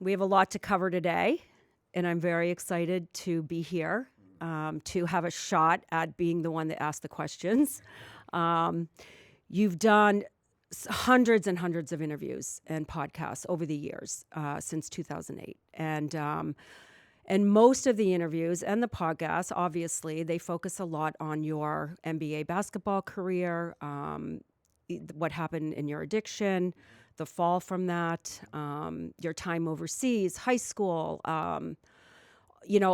We have a lot to cover today, and I'm very excited to be here, to have a shot at being the one that asked the questions. You've done hundreds and hundreds of interviews and podcasts over the years, since 2008. And most of the interviews and the podcasts, obviously, they focus a lot on your NBA basketball career, what happened in your addiction, the fall from that, your time overseas, high school.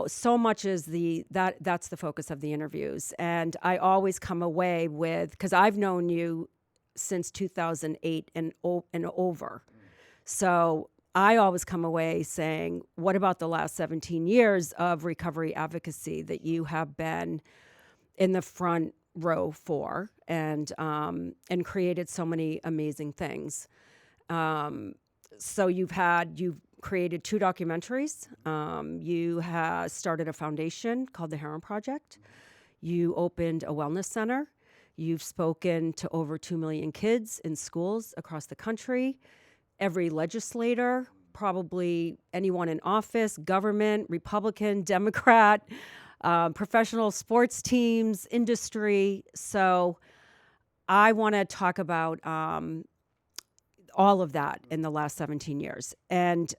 So much is that's the focus of the interviews. And I always come away with, because I've known you since 2008 and over. So I always come away saying, what about the last 17 years of recovery advocacy that you have been in the front row for, and created so many amazing things. So you've created 2 documentaries. You have started a foundation called the Herren Project. You opened a wellness center. You've spoken to over 2 million kids in schools across the country. Every legislator, probably anyone in office, government, Republican, Democrat, professional sports teams, industry. So I want to talk about all of that in the last 17 years. And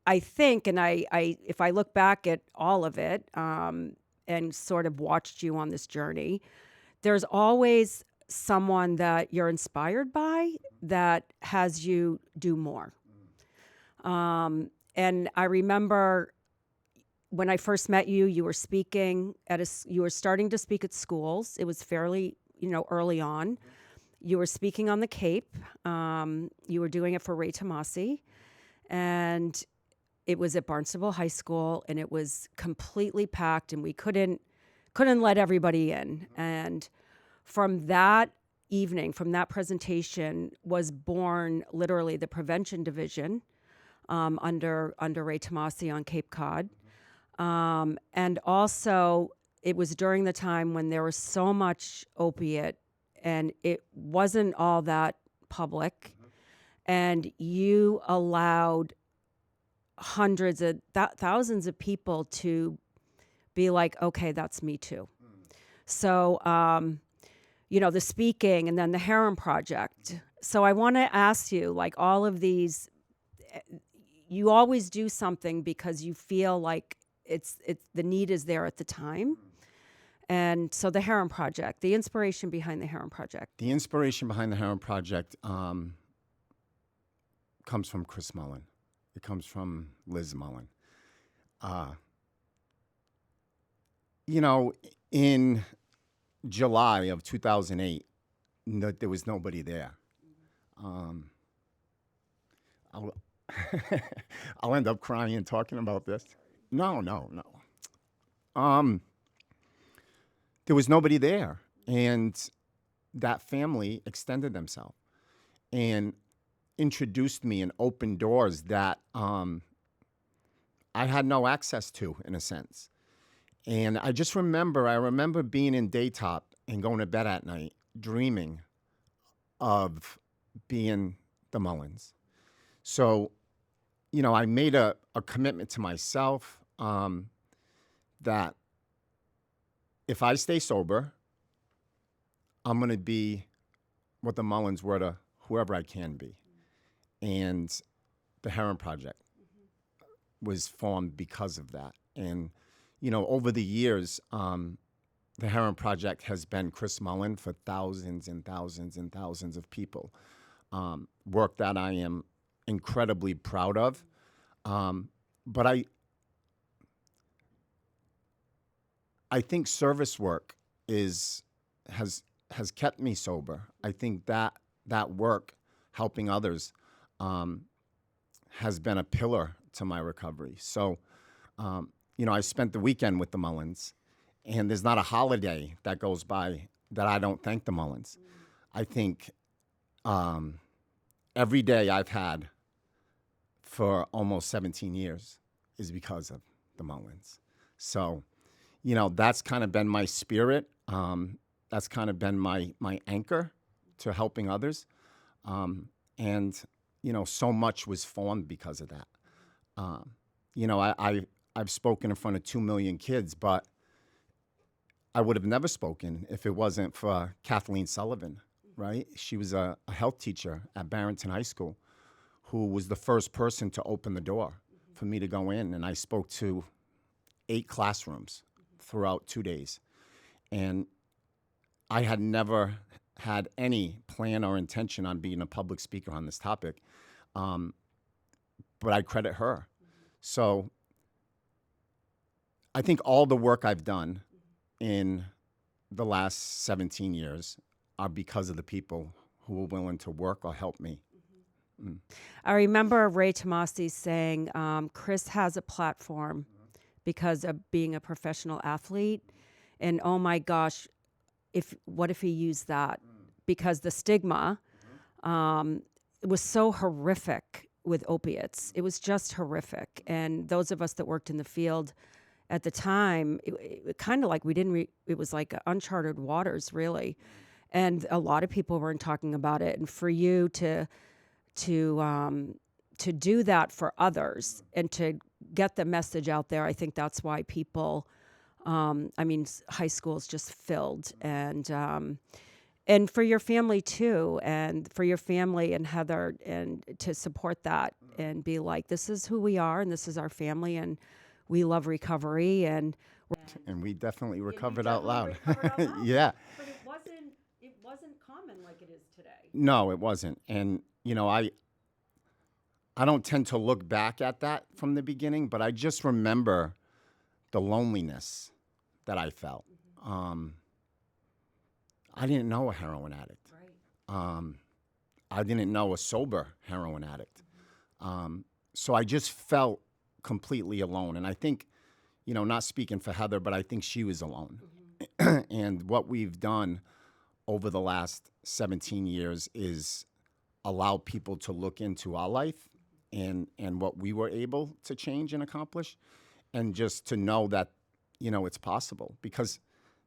I think, and I if I look back at all of it, and sort of watched you on this journey, there's always someone that you're inspired by that has you do more. And I remember when I first met you, you were speaking you were starting to speak at schools. It was fairly, early on. You were speaking on the Cape. You were doing it for Ray Tomasi, and it was at Barnstable High School, and it was completely packed, and we couldn't let everybody in. And from that evening, from that presentation, was born literally the prevention division under Ray Tomasi on Cape Cod. And also, it was during the time when there was so much opiate, and it wasn't all that public. And you allowed hundreds of thousands of people to be like, okay, that's me too. So, the speaking, and then the Herren Project. So I want to ask you, like, all of these, you always do something because you feel like it's the need is there at the time. And so the Herren Project, the inspiration behind the Herren Project. The inspiration behind the Herren Project comes from Chris Mullen. It comes from Liz Mullen. In July of 2008, there was nobody there. I'll end up crying talking about this. No. There was nobody there, and that family extended themselves and introduced me and opened doors that I had no access to, in a sense. And I remember being in Daytop and going to bed at night dreaming of being the Mullins. So, I made a commitment to myself that if I stay sober, I'm going to be what the Mullins were to whoever I can be. And the Herren Project was formed because of that. And, over the years, the Herren Project has been Chris Mullen for thousands and thousands and thousands of people. Work that I am incredibly proud of. But I think service work has kept me sober. I think that work, helping others, has been a pillar to my recovery. So, I spent the weekend with the Mullins, and there's not a holiday that goes by that I don't thank the Mullins. I think every day I've had for almost 17 years is because of the Mullins. So, that's kind of been my spirit. That's kind of been my anchor to helping others. And, so much was formed because of that. You know, I've spoken in front of 2 million kids, but I would have never spoken if it wasn't for Kathleen Sullivan, right? She was a health teacher at Barrington High School who was the first person to open the door for me to go in. And I spoke to 8 classrooms throughout 2 days. And I had never had any plan or intention on being a public speaker on this topic, but I credit her. So I think all the work I've done in the last 17 years are because of the people who were willing to work or help me. I remember Ray Tomasi saying, Chris has a platform because of being a professional athlete. And oh my gosh, what if he used that? Because the stigma it was so horrific with opiates. It was just horrific. And those of us that worked in the field at the time, it kind of like we didn't, it was like uncharted waters, really. And a lot of people weren't talking about it. And for you to do that for others and to get the message out there, I think that's why people, I mean, high school is just filled. And for your family too, and for your family and Heather, and to support that and be like, this is who we are and this is our family and we love recovery. And we definitely recovered out loud. recovered out loud. Yeah. But it wasn't common like it is today. No, it wasn't. And, you know, I don't tend to look back at that from the beginning, but I just remember the loneliness that I felt. I didn't know a heroin addict. Right. I didn't know a sober heroin addict. So I just felt completely alone. And I think, you know, not speaking for Heather, but I think she was alone. And what we've done over the last 17 years is allow people to look into our life and what we were able to change and accomplish, and just to know that, you know, it's possible. Because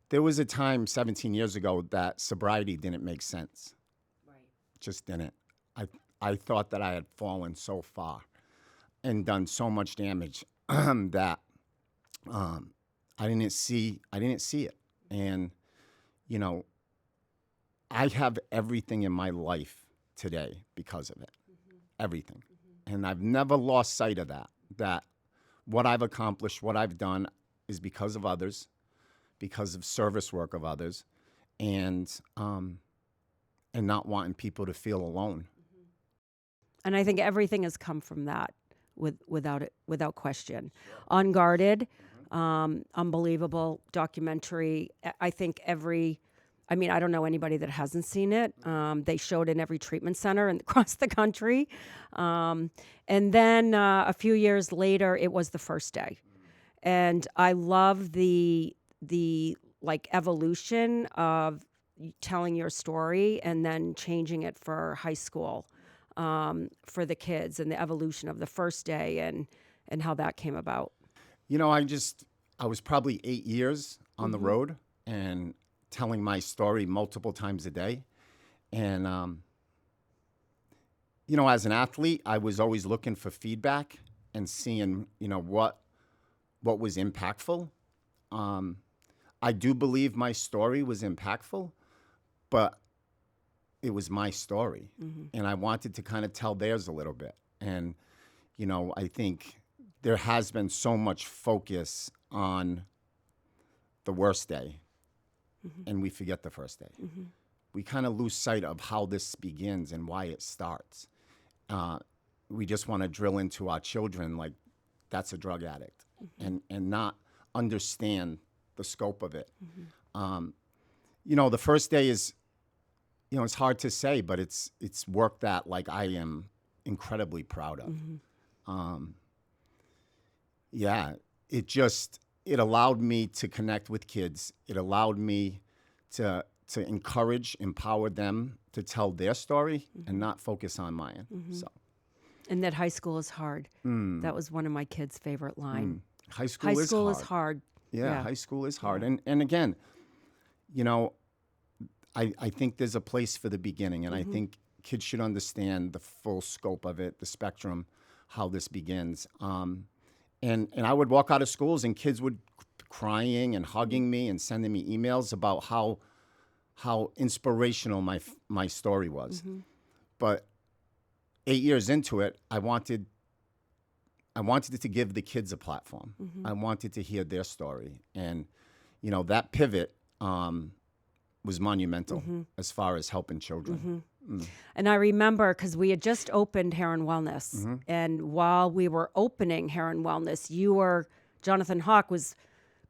there was a time 17 years ago that sobriety didn't make sense. Right. Just didn't. I thought that I had fallen so far and done so much damage that I didn't see it. And, you know, I have everything in my life today because of it. Everything. And I've never lost sight of that what I've accomplished, what I've done is because of others, because of service work of others, and not wanting people to feel alone. And I think everything has come from that without question. Unguarded, unbelievable documentary. I think I don't know anybody that hasn't seen it. They showed in every treatment center across the country. And then a few years later, it was the first day. And I love the like evolution of telling your story and then changing it for high school, for the kids, and the evolution of the first day and how that came about. You know, I was probably 8 years on the road and telling my story multiple times a day. And, you know, as an athlete, I was always looking for feedback and seeing, you know, what was impactful. I do believe my story was impactful, but it was my story. And I wanted to kind of tell theirs a little bit. And, you know, I think there has been so much focus on the worst day, and we forget the first day. We kind of lose sight of how this begins and why it starts. We just want to drill into our children like that's a drug addict, and not understand the scope of it. You know, the first day is, you know, it's hard to say, but it's work that like I am incredibly proud of. Yeah, it allowed me to connect with kids. It allowed me to encourage, empower them to tell their story and not focus on mine. So. And that high school is hard. That was one of my kids' favorite line. High school is hard. Yeah, high school is hard. And again, you know, I think there's a place for the beginning, and I think kids should understand the full scope of it, the spectrum, how this begins. And I would walk out of schools and kids would crying and hugging me and sending me emails about how inspirational my story was. But 8 years into it, I wanted it to give the kids a platform. I wanted to hear their story. And, that pivot was monumental as far as helping children. And I remember because we had just opened Herren Wellness. And while we were opening Herren Wellness, Jonathan Hawk was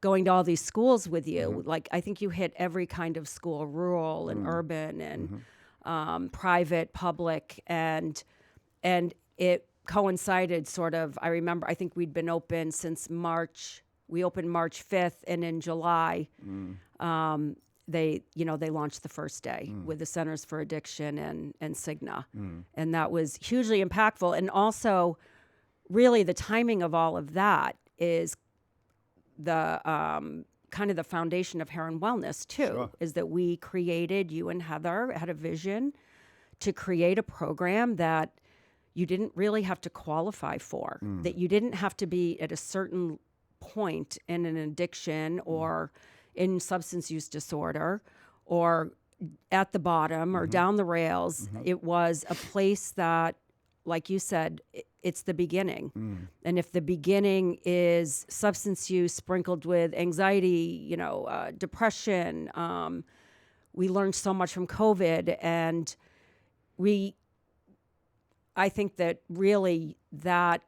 going to all these schools with you. Like, I think you hit every kind of school, rural and urban and private, public. And it coincided sort of, I remember, I think we'd been open since March. We opened March 5th, and in July, they launched the first day with the Centers for Addiction and Cigna. And that was hugely impactful. And also, really, the timing of all of that is the kind of the foundation of Herren Wellness, too, is that we created, you and Heather had a vision to create a program that you didn't really have to qualify for, that you didn't have to be at a certain point in an addiction or in substance use disorder or at the bottom or down the rails. It was a place that, like you said, it's the beginning. And if the beginning is substance use sprinkled with anxiety, depression, we learned so much from COVID. And I think that really that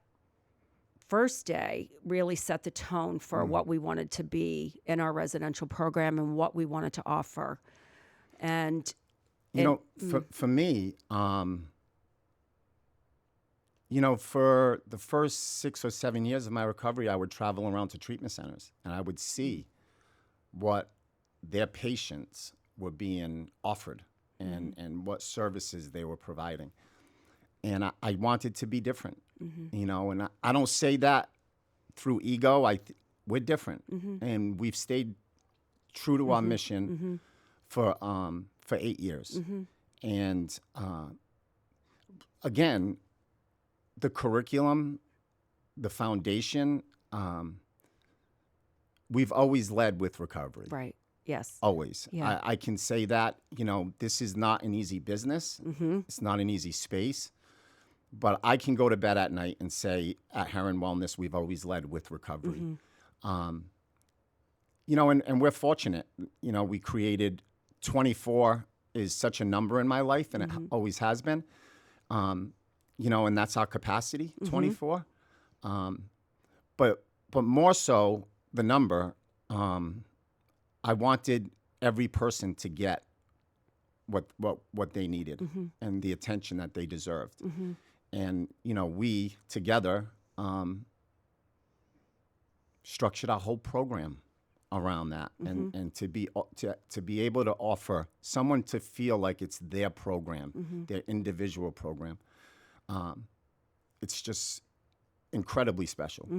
first day really set the tone for what we wanted to be in our residential program and what we wanted to offer. And for me, for the first 6 or 7 years of my recovery, I would travel around to treatment centers and I would see what their patients were being offered and what services they were providing. And I wanted to be different, and I don't say that through ego. We're different, and we've stayed true to our mission for 8 years. And again, the curriculum, the foundation, we've always led with recovery. Right. Yes. Always. Yeah. I can say that, this is not an easy business. It's not an easy space. But I can go to bed at night and say, at Herren Wellness, we've always led with recovery. And we're fortunate. We created 24 is such a number in my life, and it always has been. And that's our capacity, 24. But more so, the number, I wanted every person to get what they needed and the attention that they deserved. And, we together structured our whole program around that. And to be able to offer someone to feel like it's their program, their individual program, it's just incredibly special.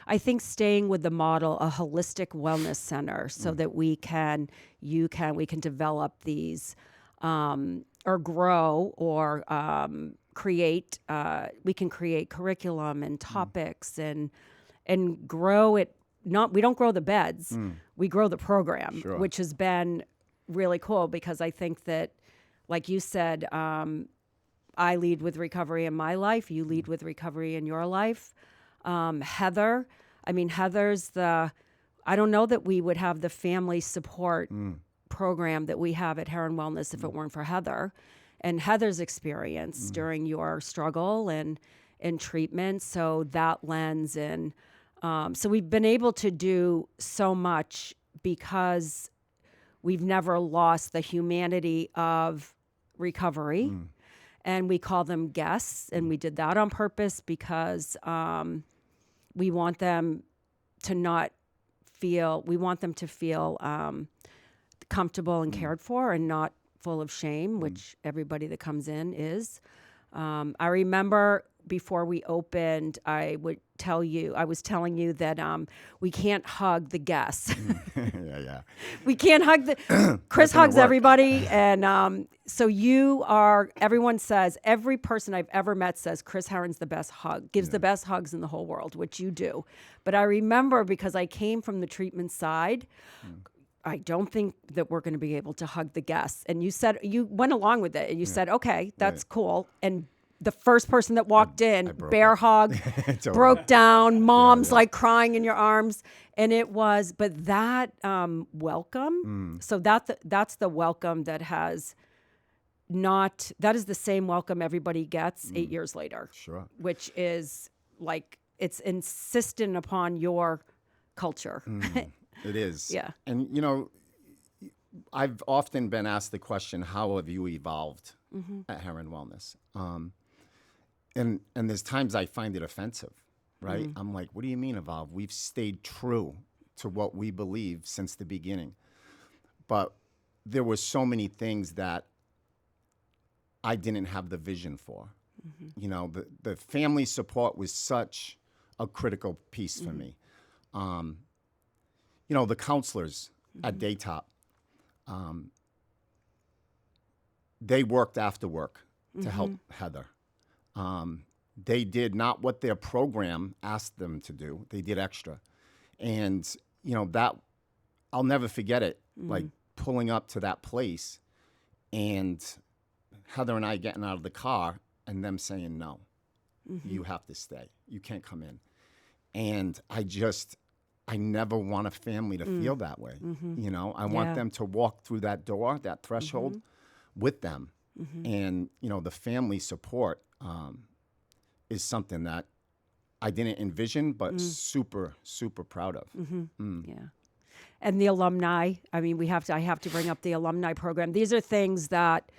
I think staying with the model, a holistic wellness center, so that we can develop these or grow or create. We can create curriculum and topics and grow it. We don't grow the beds, we grow the program, which has been really cool because I think that, like you said, I lead with recovery in my life. You lead with recovery in your life. Heather's I don't know that we would have the family support program that we have at Herren Wellness if it weren't for Heather and Heather's experience during your struggle and treatment. So that lens and so we've been able to do so much because we've never lost the humanity of recovery. And we call them guests, and we did that on purpose because we want them to feel comfortable and cared for and not full of shame, which everybody that comes in is. I remember before we opened, I was telling you that we can't hug the guests. Yeah. We can't hug Chris hugs everybody. And so everyone says, every person I've ever met says Chris Herren's the best gives the best hugs in the whole world, which you do. But I remember, because I came from the treatment side, I don't think that we're going to be able to hug the guests. And you went along with it, and you said, okay, that's cool. And the first person that walked in, bear hug, broke down, mom's like crying in your arms. And it was, but that welcome, so that's the welcome that is the same welcome everybody gets 8 years later. Sure. Which is like, it's insistent upon your culture. It is. Yeah. And, I've often been asked the question, how have you evolved at Herren Wellness? And there's times I find it offensive, right? I'm like, what do you mean evolve? We've stayed true to what we believe since the beginning. But there were so many things that I didn't have the vision for. The family support was such a critical piece for me. The counselors at Daytop, they worked after work to help Heather. They did not what their program asked them to do. They did extra. And, that I'll never forget it, like pulling up to that place and Heather and I getting out of the car and them saying, no, you have to stay. You can't come in. And I never want a family to feel that way. I want them to walk through that door, that threshold with them. And, the family support is something that I didn't envision, but super, super proud of. Yeah. And the alumni, I mean, I have to bring up the alumni program. These are things that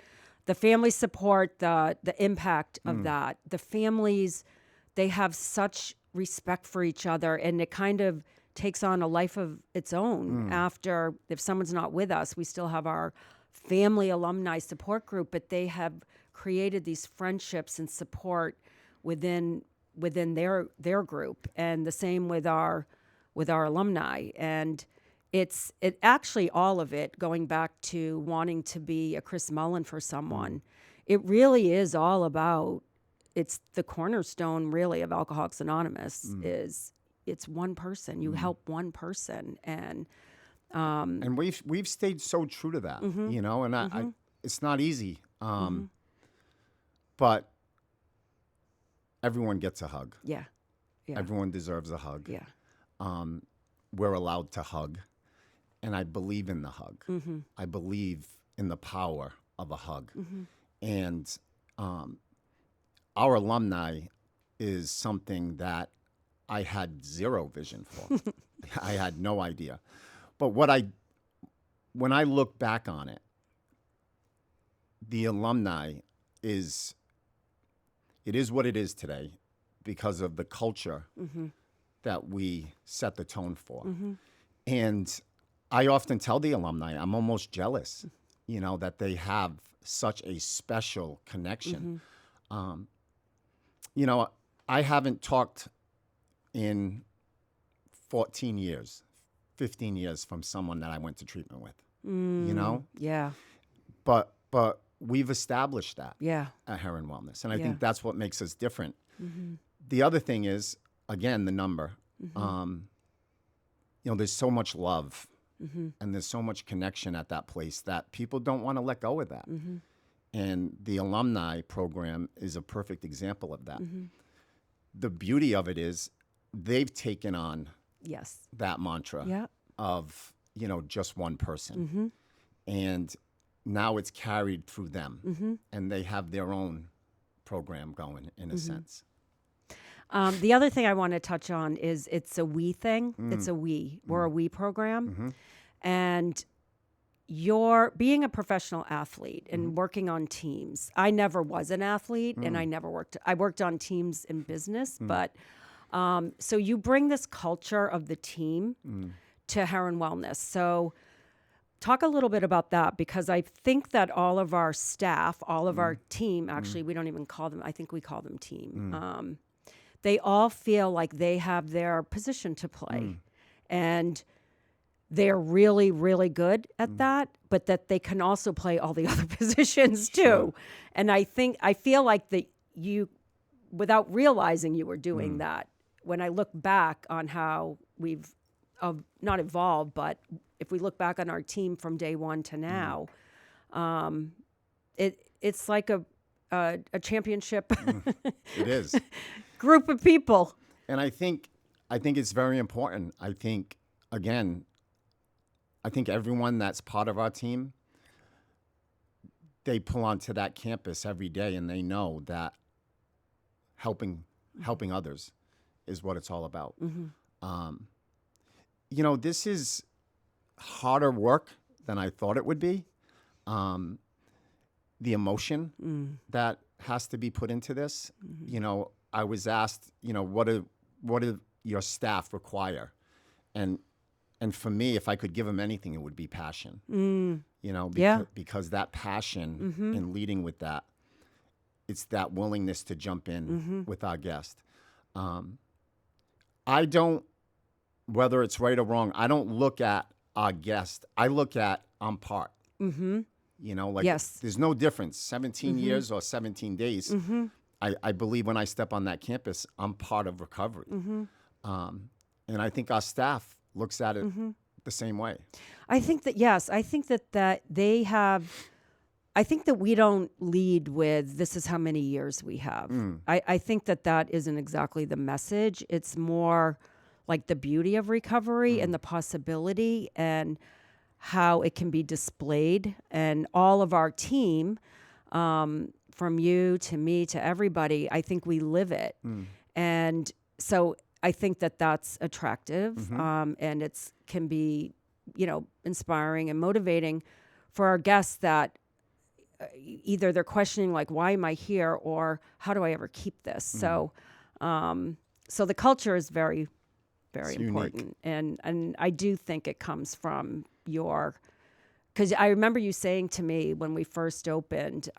the family support, the impact of that, the families, they have such respect for each other, and it kind of takes on a life of its own after, if someone's not with us, we still have our family alumni support group, but they have created these friendships and support within their group, and the same with our alumni. And it actually, all of it, going back to wanting to be a Chris Mullen for someone, it really is all about, it's the cornerstone really of Alcoholics Anonymous is it's one person. You help one person, and we've stayed so true to that, and I it's not easy, but everyone gets a hug. Yeah. Everyone deserves a hug. Yeah. We're allowed to hug, and I believe in the hug. I believe in the power of a hug, and our alumni is something that I had zero vision for. I had no idea. But when I look back on it, the alumni is what it is today because of the culture that we set the tone for. And I often tell the alumni, I'm almost jealous, that they have such a special connection. I haven't talked in 14 years, 15 years from someone that I went to treatment with, Yeah. But we've established that at Herren Wellness. And I think Yeah. that's what makes us different. The other thing is, again, the number. There's so much love and there's so much connection at that place that people don't want to let go of that. And the alumni program is a perfect example of that. The beauty of it is they've taken on that mantra of, just one person. And now it's carried through them. And they have their own program going in a sense. The other thing I want to touch on is it's a we thing. It's a we. We're a we program. And you're being a professional athlete and working on teams. I never was an athlete and I worked on teams in business, but so you bring this culture of the team to Herren Wellness. So talk a little bit about that, because I think that all of our staff, all of our team, actually, we don't even call them, I think we call them team. They all feel like they have their position to play. And they're really, really good at that, but that they can also play all the other positions too. Sure. And I feel like that you, without realizing you were doing that, when I look back on how we've not evolved, but if we look back on our team from day one to now, it's like a championship It is. group of people. And I think it's very important. I think, again, everyone that's part of our team, they pull onto that campus every day, and they know that helping others is what it's all about. This is harder work than I thought it would be. The emotion that has to be put into this. I was asked, what do your staff require? And for me, if I could give them anything, it would be passion. Because that passion in leading with that, it's that willingness to jump in with our guest. I don't, whether it's right or wrong, I don't look at our guest. I look at I'm part. Yes. There's no difference, 17 years or 17 days. I believe when I step on that campus, I'm part of recovery. And I think our staff looks at it the same way. I think that, yes, I think that they have, I think that we don't lead with this is how many years we have. I think that isn't exactly the message. It's more like the beauty of recovery and the possibility and how it can be displayed. And all of our team, from you to me to everybody, I think we live it. And so I think that's attractive, and can be, inspiring and motivating for our guests that either they're questioning like, why am I here, or how do I ever keep this? So the culture is very, very important, and I do think it comes from because I remember you saying to me when we first opened,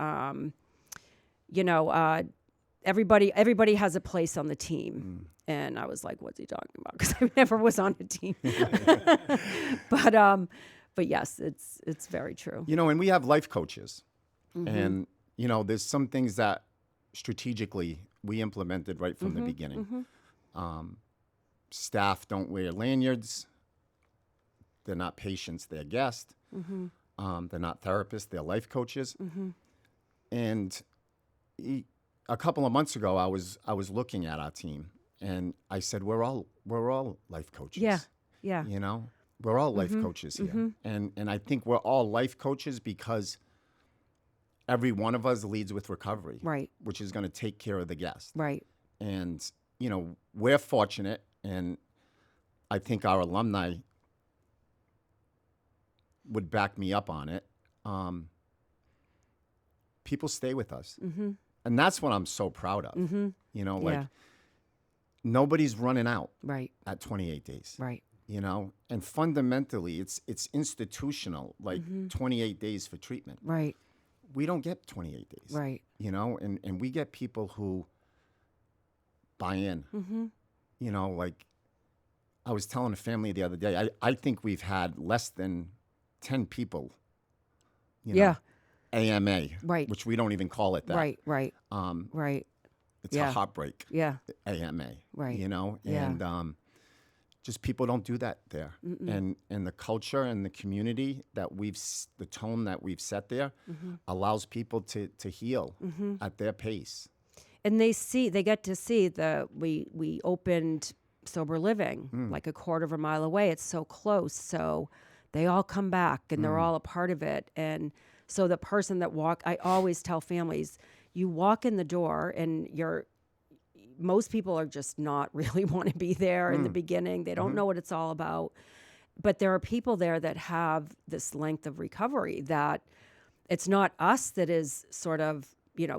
everybody has a place on the team. And I was like, what's he talking about? Because I never was on a team. But yes, it's very true. And we have life coaches. And, there's some things that strategically we implemented right from the beginning. Staff don't wear lanyards. They're not patients, they're guests. They're not therapists, they're life coaches. And a couple of months ago, I was looking at our team, and I said, we're all life coaches. Yeah. We're all life coaches here. And I think we're all life coaches because every one of us leads with recovery, right? Which is going to take care of the guest, right? And we're fortunate, and I think our alumni would back me up on it. People stay with us, and that's what I'm so proud of. Nobody's running out right at 28 days, right? And fundamentally, it's institutional, like 28 days for treatment, right? We don't get 28 days, right? And we get people who buy in. Like I was telling a family the other day, I think we've had less than 10 people, AMA, right? Which we don't even call it that, right? Right. It's a heartbreak, AMA, right? And just people don't do that there, and the culture and the community that the tone that we've set there allows people to heal at their pace. And they get to see we opened sober living like a quarter of a mile away. It's so close, so they all come back and they're all a part of it. And so the person that I always tell families, you walk in the door and most people are just not really want to be there in the beginning. They don't know what it's all about. But there are people there that have this length of recovery that it's not us that is sort of,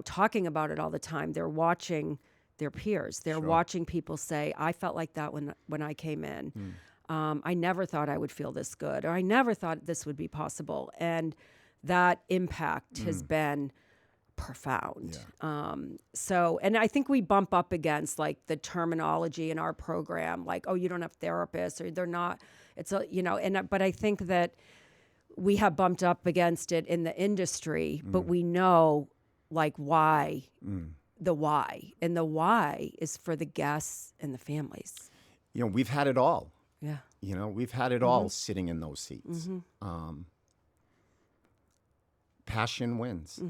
talking about it all the time. They're watching their peers. They're watching people say, I felt like that when I came in. I never thought I would feel this good, or I never thought this would be possible. And that impact has been profound. So, and I think we bump up against like the terminology in our program, like, oh, you don't have therapists, or they're not, it's a, but I think that we have bumped up against it in the industry, but we know like why, the why, and the why is for the guests and the families. We've had it all. Yeah. We've had it all sitting in those seats. Passion wins.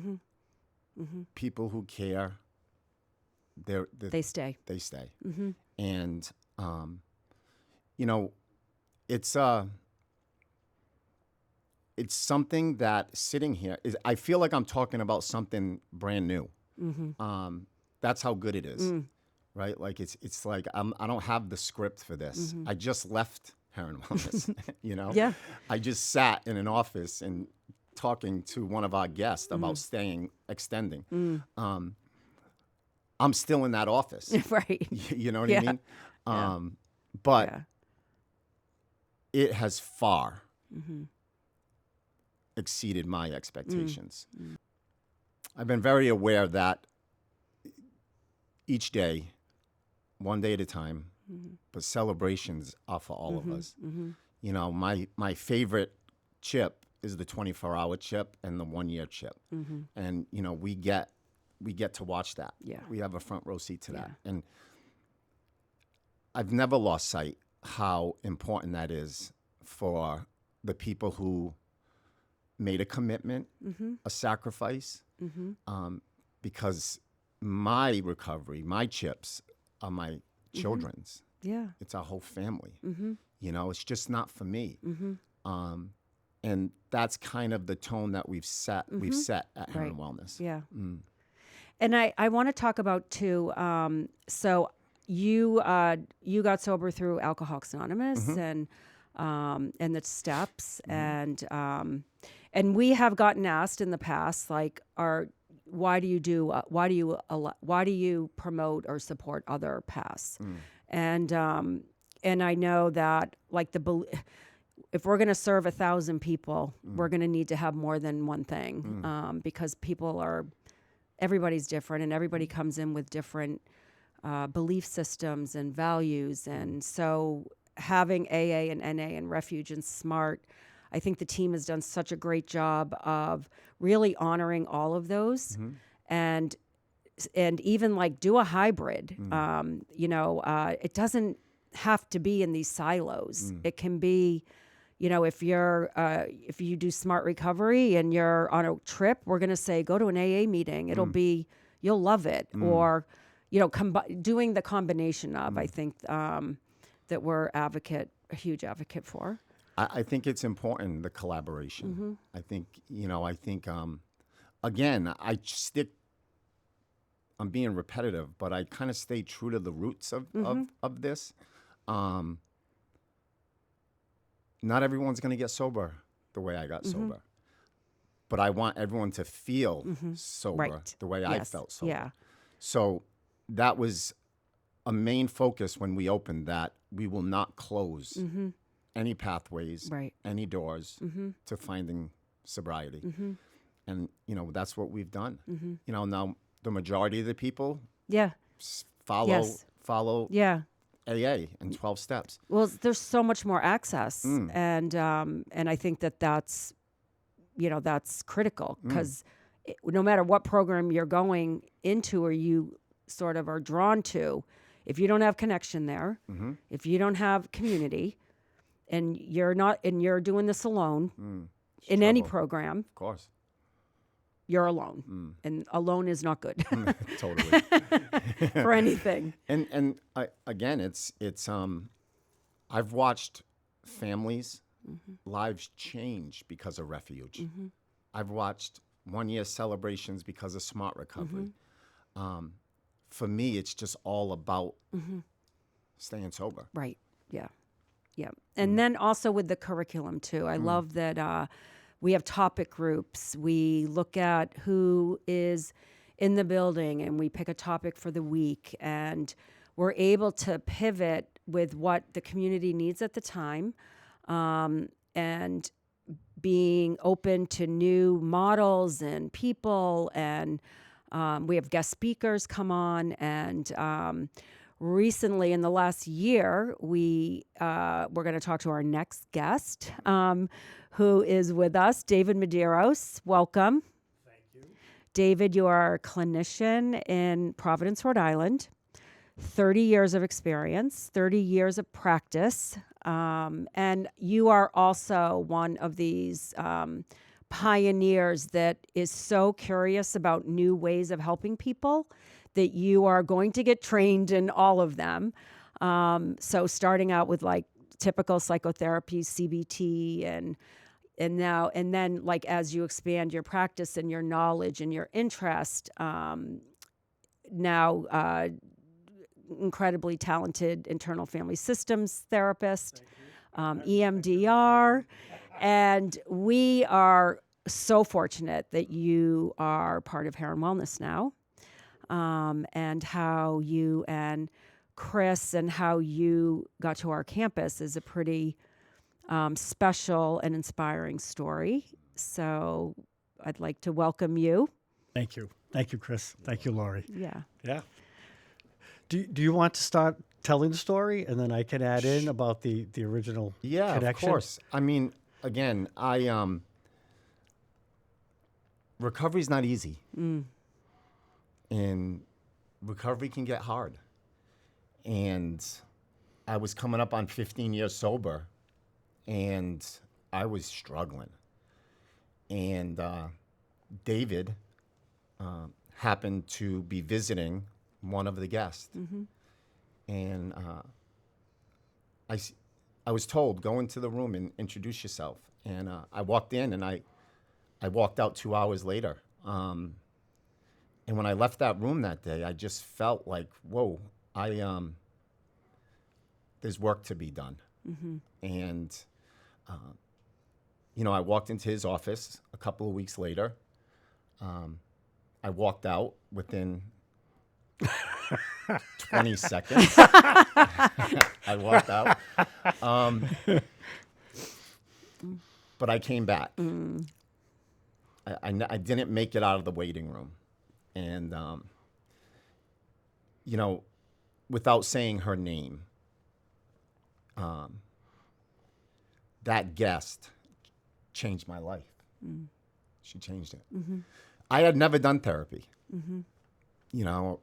People who care, they stay. They stay. And, it's something that sitting here is, I feel like I'm talking about something brand new. That's how good it is, right? Like it's like I don't have the script for this. I just left Herren Wellness, Yeah. I just sat in an office and talking to one of our guests about extending. I'm still in that office. Right. You know what I mean? But it has far exceeded my expectations. I've been very aware that each day, one day at a time, but celebrations are for all of us. My favorite chip is the 24-hour chip and the 1-year chip. And, we get to watch that. Yeah. We have a front row seat to that. And I've never lost sight how important that is for the people who made a commitment, a sacrifice, because my recovery, my chips are my children's. Yeah. It's our whole family. It's just not for me. And that's kind of the tone that we've set at Herren Wellness. Yeah. And I want to talk about too, so you got sober through Alcoholics Anonymous and the steps, and we have gotten asked in the past, like, why do you promote or support other paths? And I know that like if we're going to serve 1,000 people, we're going to need to have more than one thing, because everybody's different, and everybody comes in with different belief systems and values. And so having AA and NA and Refuge and SMART, I think the team has done such a great job of really honoring all of those, and even like do a hybrid. It doesn't have to be in these silos. It can be, if you do SMART recovery and you're on a trip, we're going to say, go to an AA meeting. It'll be, you'll love it. Or, doing the combination of, I think, that we're a huge advocate for. I think it's important, the collaboration. I think, again, I'm being repetitive, but I kind of stay true to the roots of this. Not everyone's going to get sober the way I got sober, but I want everyone to feel sober the way I felt sober. Yeah. So that was a main focus when we opened, that we will not close any pathways, any doors to finding sobriety. And, that's what we've done. Now the majority of the people follow AA and 12 steps. Well, there's so much more access. And I think that's critical, because no matter what program you're going into or you sort of are drawn to, if you don't have connection there, if you don't have community, and you're doing this alone in any program, of course, you're alone, and alone is not good. Totally. For anything. And again, it's I've watched families lives change because of Refuge. I've watched 1-year celebrations because of SMART recovery. For me, it's just all about staying sober. Right. Yeah. Yeah. And then also with the curriculum too, I love that we have topic groups. We look at who is in the building and we pick a topic for the week, and we're able to pivot what the community needs at the time, and being open to new models and people. And we have guest speakers come on. And recently, in the last year, we're going to talk to our next guest, who is with us, David Medeiros. Welcome. Thank you. David, you are a clinician in Providence, Rhode Island. 30 years of experience, 30 years of practice. And you are also one of these pioneers that is so curious about new ways of helping people that you are going to get trained in all of them. So starting out with like typical psychotherapy, CBT, and then like as you expand your practice and your knowledge and your interest, now incredibly talented internal family systems therapist, EMDR. And we are so fortunate that you are part of Herren Wellness now, and how you and Chris and how you got to our campus is a pretty special and inspiring story. So I'd like to welcome you. Thank you. Thank you, Chris. Thank you, Lori. Yeah. Yeah. Do you want to start telling the story, and then I can add in about the original connection? Of course. I mean, again, recovery's not easy. And recovery can get hard. And I was coming up on 15 years sober, and I was struggling. And David happened to be visiting one of the guests. And I was told, go into the room and introduce yourself. And I walked in, and I walked out 2 hours later. And when I left that room that day, I just felt like, whoa, there's work to be done. And, I walked into his office a couple of weeks later. I walked out within 20 seconds. I walked out. But I came back. I didn't make it out of the waiting room. And, without saying her name, that guest changed my life. She changed it. I had never done therapy. It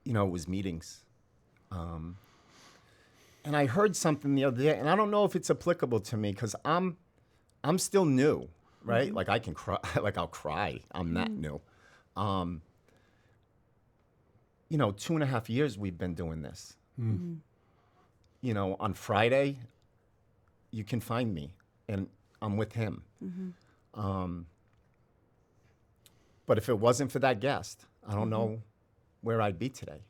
was meetings. And I heard something the other day, and I don't know if it's applicable to me because I'm still new, right? Like I can cry, like I'll cry. I'm that new. 2.5 years we've been doing this. On Friday, you can find me, and I'm with him. But if it wasn't for that guest, I don't know where I'd be today.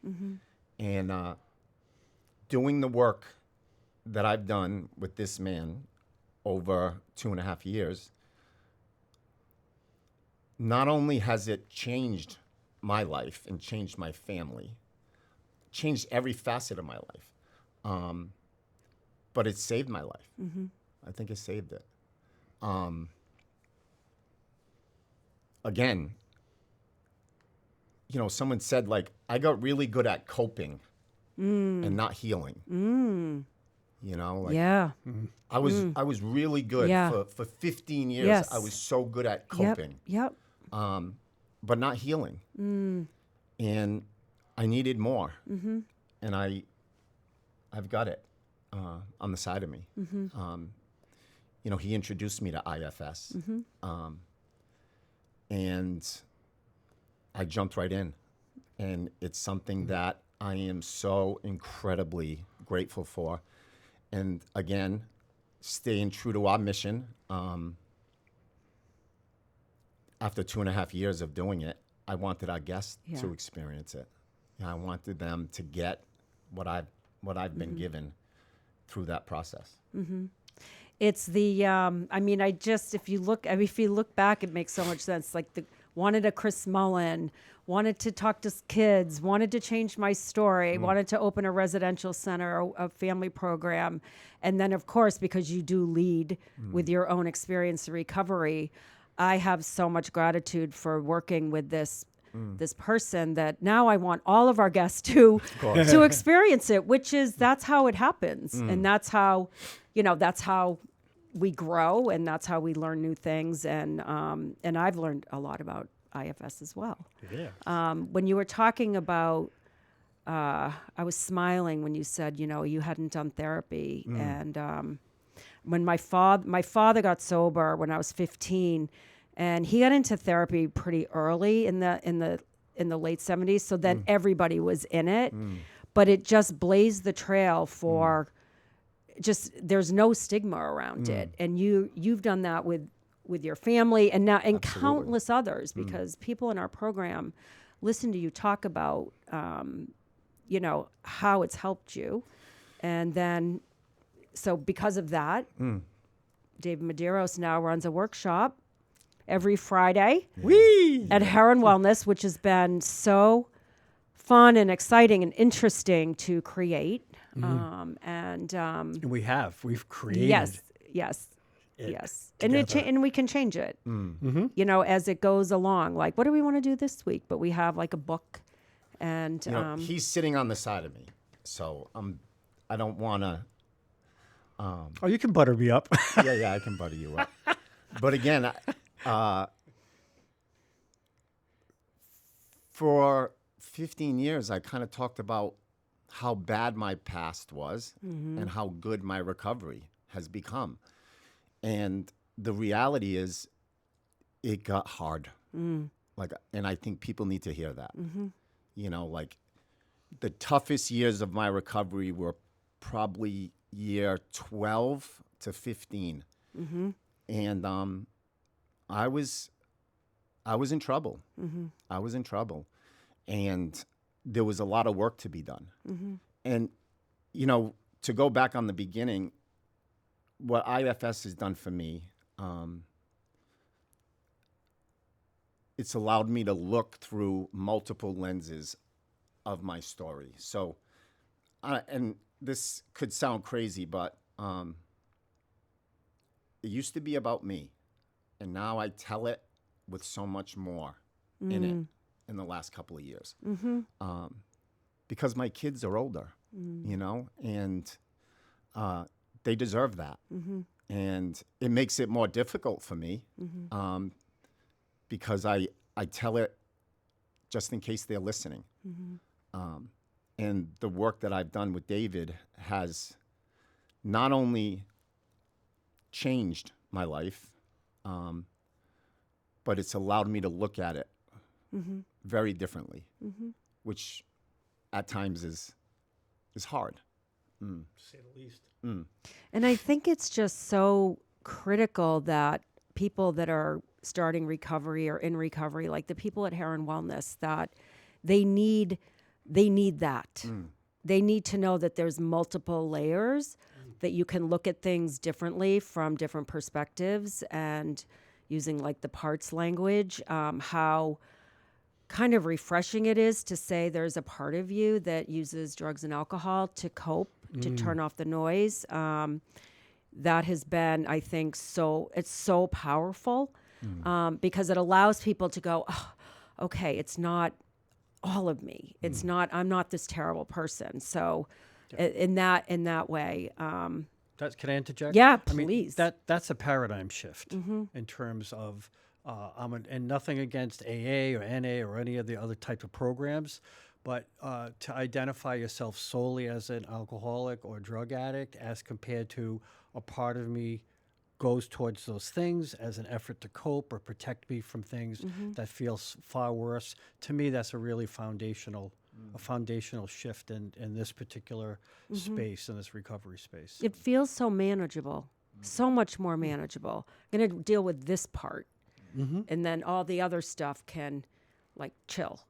And doing the work that I've done with this man over 2.5 years, not only has it changed my life and changed my family, changed every facet of my life, but it saved my life. I think it saved it. Again, someone said, like, I got really good at coping and not healing. Yeah. I was really good for 15 years. Yes. I was so good at coping. Yep. But not healing. And I needed more. And I've got it on the side of me. He introduced me to IFS. And I jumped right in. And it's something that I am so incredibly grateful for. And again, staying true to our mission. After 2.5 years of doing it, I wanted our guests to experience it. I wanted them to get what I've been given through that process. It's the, if you look back, it makes so much sense. Like wanted a Chris Mullen, wanted to talk to kids, wanted to change my story, wanted to open a residential center, a family program. And then, of course, because you do lead with your own experience in recovery, I have so much gratitude for working with this person that now I want all of our guests to experience it, that's how it happens. And that's how, that's how we grow, and that's how we learn new things. And I've learned a lot about IFS as well. Yeah. When you were talking about, I was smiling when you said, you hadn't done therapy. And when my father got sober when I was 15, and he got into therapy pretty early in the late 70s. So then everybody was in it, but it just blazed the trail for there's no stigma around it. And you've done that with your family and now and countless others, because people in our program listen to you talk about, how it's helped you. And then, so because of that, David Medeiros now runs a workshop every Friday at Herren Wellness, which has been so fun and exciting and interesting to create. And we've created. Yes. And we can change it, as it goes along. Like, what do we want to do this week? But we have like a book, and he's sitting on the side of me, so I don't want to. Oh, you can butter me up. Yeah, I can butter you up. But again, for 15 years, I kind of talked about how bad my past was and how good my recovery has become. And the reality is it got hard. And I think people need to hear that. Like the toughest years of my recovery were probably year 12 to 15. And I was in trouble. I was in trouble. And there was a lot of work to be done. And, to go back on the beginning, what IFS has done for me, it's allowed me to look through multiple lenses of my story. So, and this could sound crazy, but it used to be about me. And now I tell it with so much more in it in the last couple of years. Because my kids are older, and they deserve that. And it makes it more difficult for me because I tell it just in case they're listening. And the work that I've done with David has not only changed my life, but it's allowed me to look at it very differently, which at times is hard. To say the least. And I think it's just so critical that people that are starting recovery or in recovery, like the people at Herren Wellness, that they need that. They need to know that there's multiple layers, that you can look at things differently from different perspectives, and using like the parts language, how kind of refreshing it is to say there's a part of you that uses drugs and alcohol to cope, to turn off the noise. That has been, I think, it's so powerful because it allows people to go, oh, okay, it's not all of me. It's not, I'm not this terrible person. So in that way. Can I interject? Yeah, I mean, please. That's a paradigm shift in terms of, and nothing against AA or NA or any of the other type of programs, but to identify yourself solely as an alcoholic or drug addict as compared to a part of me goes towards those things as an effort to cope or protect me from things that feel far worse. To me, that's a really foundational shift in this particular space, in this recovery space. It feels so manageable, so much more manageable. I'm going to deal with this part, and then all the other stuff can, like, chill,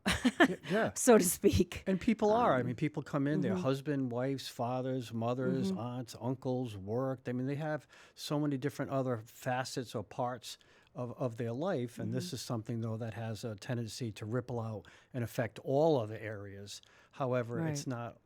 so to speak. And people are. I mean, people come in, their husband, wives, fathers, mothers, aunts, uncles, work. I mean, they have so many different other facets or parts of their life. And this is something, though, that has a tendency to ripple out and affect all other areas. However, Right. it's not,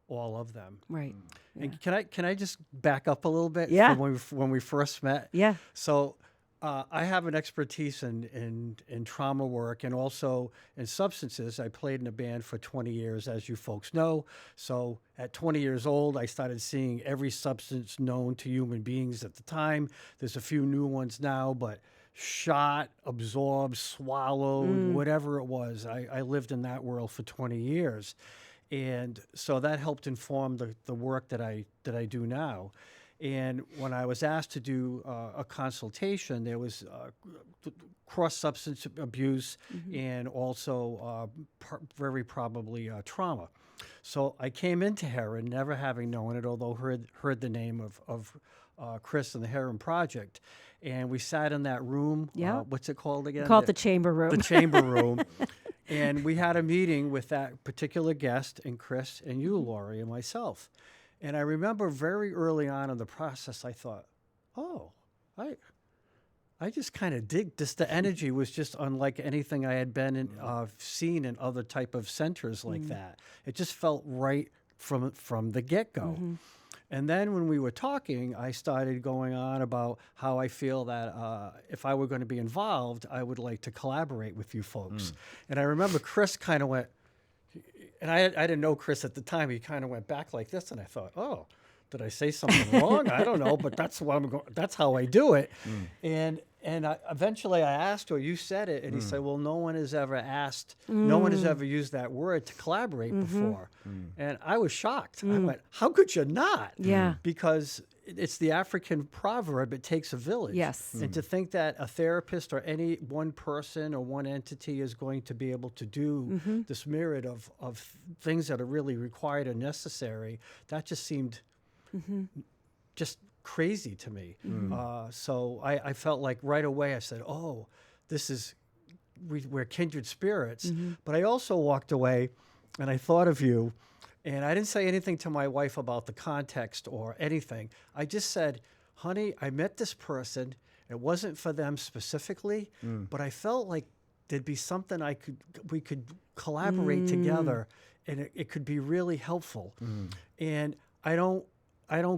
all of them. Right. Yeah. And can I just back up a little bit Yeah. from when we first met? Yeah. So I have an expertise in trauma work and also in substances. I played in a band for 20 years, as you folks know. So at 20 years old, I started seeing every substance known to human beings at the time. There's a few new ones now, but shot, absorbed, swallowed, whatever it was. I lived in that world for 20 years. And so that helped inform the work that I do now. And when I was asked to do a consultation, there was cross-substance abuse and also very probably trauma. So I came into Herren, never having known it, although heard the name of Chris and the Herren Project. And we sat in that room. Yeah. What's it called again? Call it the chamber room. The chamber room. And we had a meeting with that particular guest and Chris and you, Lori, and myself. And I remember very early on in the process, I thought, oh, I just kind of dig this. The energy was just unlike anything I had been seen in other type of centers like that. It just felt right from the get-go. And then when we were talking, I started going on about how I feel that if I were going to be involved, I would like to collaborate with you folks. And I remember Chris kind of went, and I didn't know Chris at the time. He kind of went back like this, and I thought, oh, did I say something wrong? I don't know, but that's what I'm going. That's how I do it. And eventually I asked, or you said it, and he said, well, no one has ever asked, no one has ever used that word to collaborate before. And I was shocked. I went, how could you not? Yeah. Because it's the African proverb, it takes a village. Yes. And to think that a therapist or any one person or one entity is going to be able to do this myriad of things that are really required and necessary, that just seemed just crazy to me. So I felt like right away I said, oh, we're kindred spirits. But I also walked away and I thought of you. And I didn't say anything to my wife about the context or anything. I just said, honey, I met this person. It wasn't for them specifically, but I felt like there'd be something we could collaborate together, and it could be really helpful. And I don't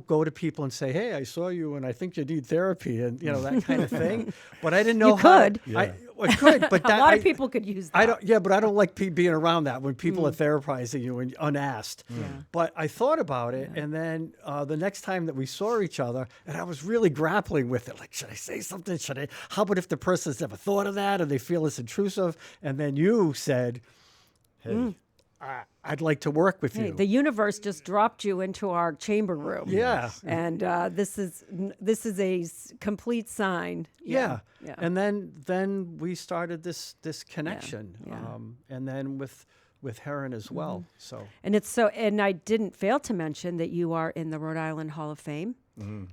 go to people and say, hey, I saw you and I think you need therapy and, that kind of thing. But I didn't know You could. I could, but A lot of people could use that. But I don't like being around that when people are therapizing you and unasked. But I thought about it, and then the next time that we saw each other, and I was really grappling with it, like, should I say something? How about if the person's never thought of that and they feel it's intrusive? And then you said, hey, I'd like to work with Hey, you. the universe just dropped you into our chamber room. Yeah. And this is a complete sign. Yeah. Yeah. And then we started this connection. Yeah. And then with Herren as well. So And I didn't fail to mention that you are in the Rhode Island Hall of Fame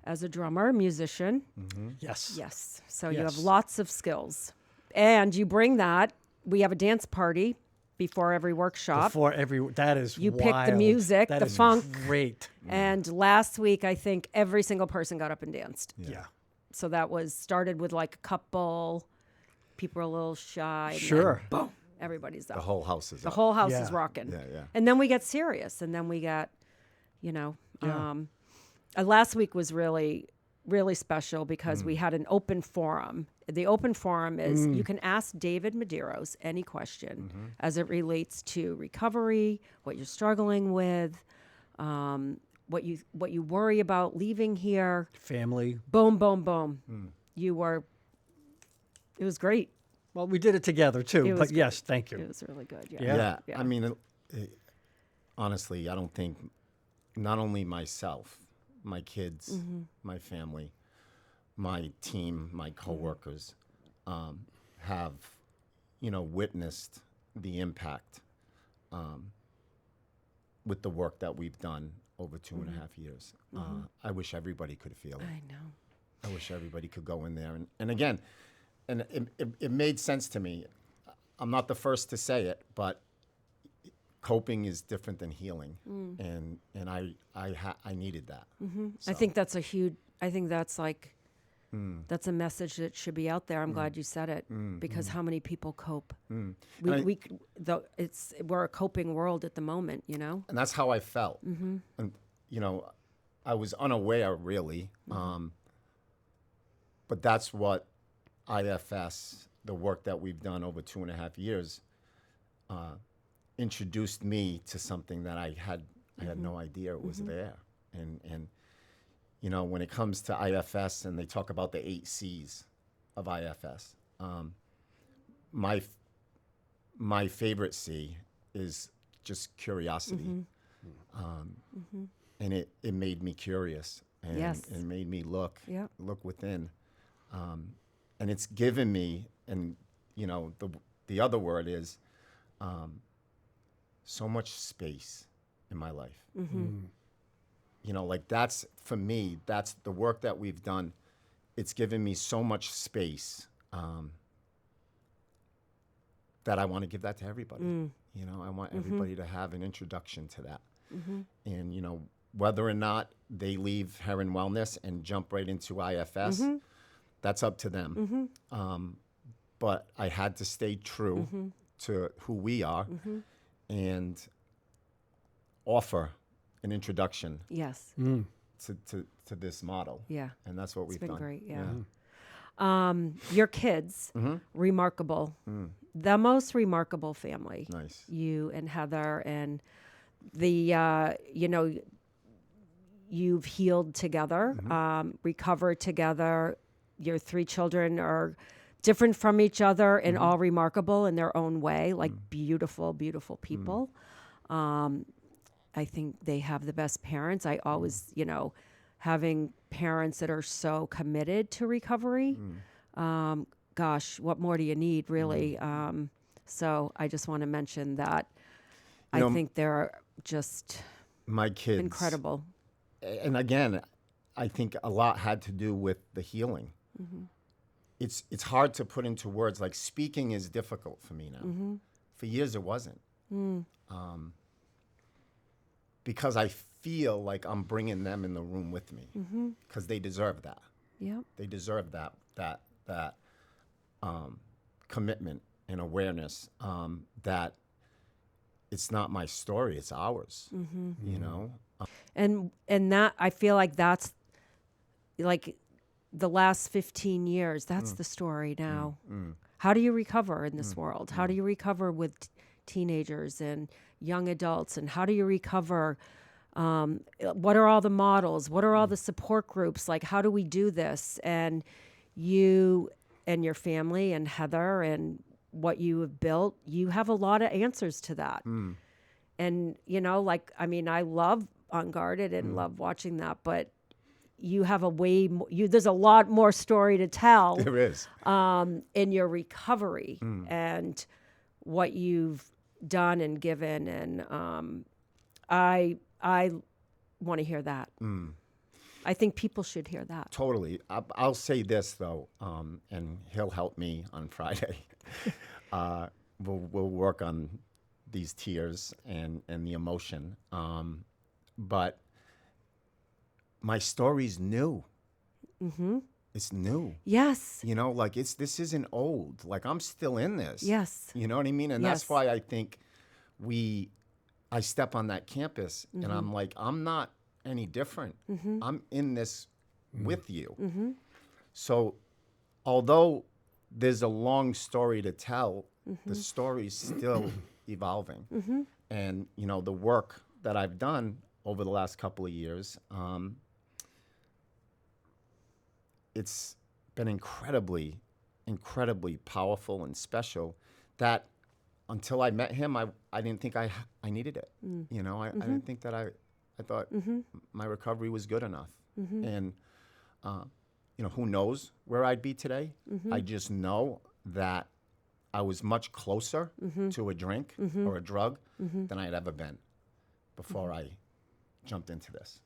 as a drummer, musician. yes. Yes. So you have Yes. lots of skills. And you bring that. We have a dance party before every workshop. That is You wild. pick the music, That the is funk. great. And last week, I think every single person got up and danced. Yeah. So that started with like a couple. People were a little shy. And Sure. then, boom, everybody's up. The whole house is The up. whole house is Yeah. rocking. Yeah. And then we got serious. And then we got, last week was really, really special because we had an open forum. The open forum is you can ask David Medeiros any question as it relates to recovery, what you're struggling with, what you worry about leaving here. Family. Boom, boom, boom. It was great. Well, we did it together too. It was But yes, thank It you. was really good. Yeah. Yeah. I mean, honestly, I don't think not only myself, my kids, my family, my team, my coworkers have, witnessed the impact with the work that we've done over 2.5 years. I wish everybody could feel it. I know. I wish everybody could go in there. And again, and it made sense to me. I'm not the first to say it, but coping is different than healing. And I needed that. I think that's like That's a message that should be out there. I'm glad you said it, because how many people cope? We're a coping world at the moment, you know? And that's how I felt. And, you know, I was unaware, really. But that's what IFS, the work that we've done over 2.5 years, introduced me to something that I had no idea it was there. And you know, when it comes to IFS and they talk about the 8 C's of IFS, my favorite C is just curiosity. And it made me curious, and it made me look within. And it's given me, and you know, the other word is so much space in my life. You know, like that's, for me, that's the work that we've done. It's given me so much space that I want to give that to everybody. You know, I want everybody to have an introduction to that. And, you know, whether or not they leave Herren Wellness and jump right into IFS, that's up to them. But I had to stay true to who we are and offer an introduction to this model. And that's what we've done. It's been great, your kids, remarkable. The most remarkable family. Nice. You and Heather, and the, you know, you've healed together, recovered together. Your 3 children are different from each other and all remarkable in their own way, like beautiful, beautiful people. I think they have the best parents. I always, you know, having parents that are so committed to recovery, gosh, what more do you need, really? So I just want to mention that. I think they're just my kids, incredible. And again, I think a lot had to do with the healing. It's hard to put into words. Like, speaking is difficult for me now. For years it wasn't. Because I feel like I'm bringing them in the room with me, because they deserve that. They deserve that commitment and awareness, that it's not my story, it's ours. You know, and that, I feel like that's like the last 15 years. That's the story now. How do you recover in this world? How do you recover with teenagers and young adults, and how do you recover? What are all the models? What are all the support groups? Like, how do we do this? And you and your family and Heather and what you have built, you have a lot of answers to that. And, you know, like, I mean, I love Unguarded and love watching that, but you have a way more, there's a lot more story to tell. There is. In your recovery and what you've done and given. And I want to hear that. I think people should hear that. Totally. I'll say this, though, and he'll help me on Friday. We'll work on these tears and the emotion. But my story's new. It's new. Yes. You know, like, this isn't old. Like, I'm still in this. Yes. You know what I mean? And that's why I think I step on that campus and I'm like, I'm not any different. I'm in this with you. So although there's a long story to tell, the story's still evolving. And, you know, the work that I've done over the last couple of years, it's been incredibly, incredibly powerful and special, that until I met him, I didn't think I needed it. You know, I didn't think that I thought my recovery was good enough. And, you know, who knows where I'd be today? I just know that I was much closer to a drink or a drug than I had ever been before I jumped into this.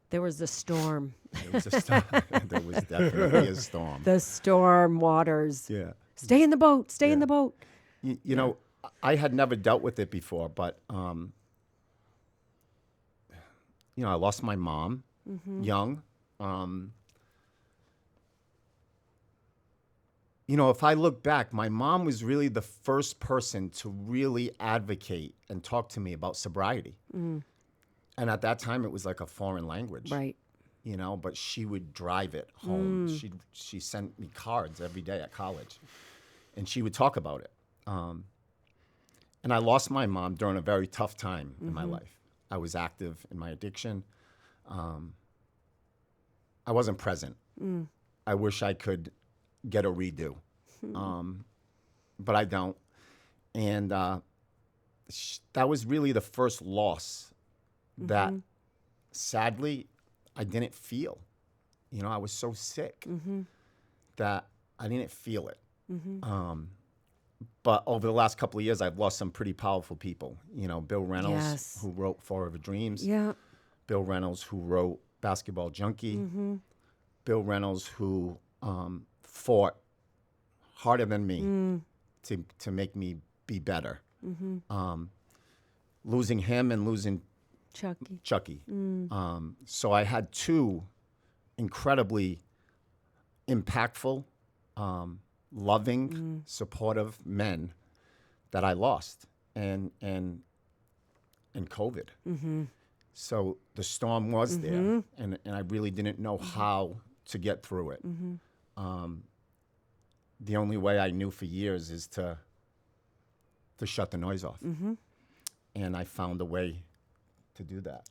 There was a storm. There was a storm. There was definitely a storm. The storm waters. Yeah. Stay in the boat. Stay in the boat. You know, I had never dealt with it before, but, you know, I lost my mom young. you know, if I look back, my mom was really the first person to really advocate and talk to me about sobriety. And at that time, it was like a foreign language. Right. You know, but she would drive it home. She sent me cards every day at college, and she would talk about it. And I lost my mom during a very tough time in my life. I was active in my addiction. I wasn't present. I wish I could get a redo, but I don't. And that was really the first loss that, sadly, I didn't feel. You know, I was so sick that I didn't feel it. But over the last couple of years, I've lost some pretty powerful people. You know, Bill Reynolds, Yes. who wrote Forever Dreams. Yeah. Bill Reynolds, who wrote Basketball Junkie. Bill Reynolds, who fought harder than me to make me be better. Losing him and losing Chucky. So I had two incredibly impactful, loving, supportive men that I lost, and COVID. So the storm was there, and I really didn't know how to get through it. The only way I knew for years is to shut the noise off, and I found a way to do that.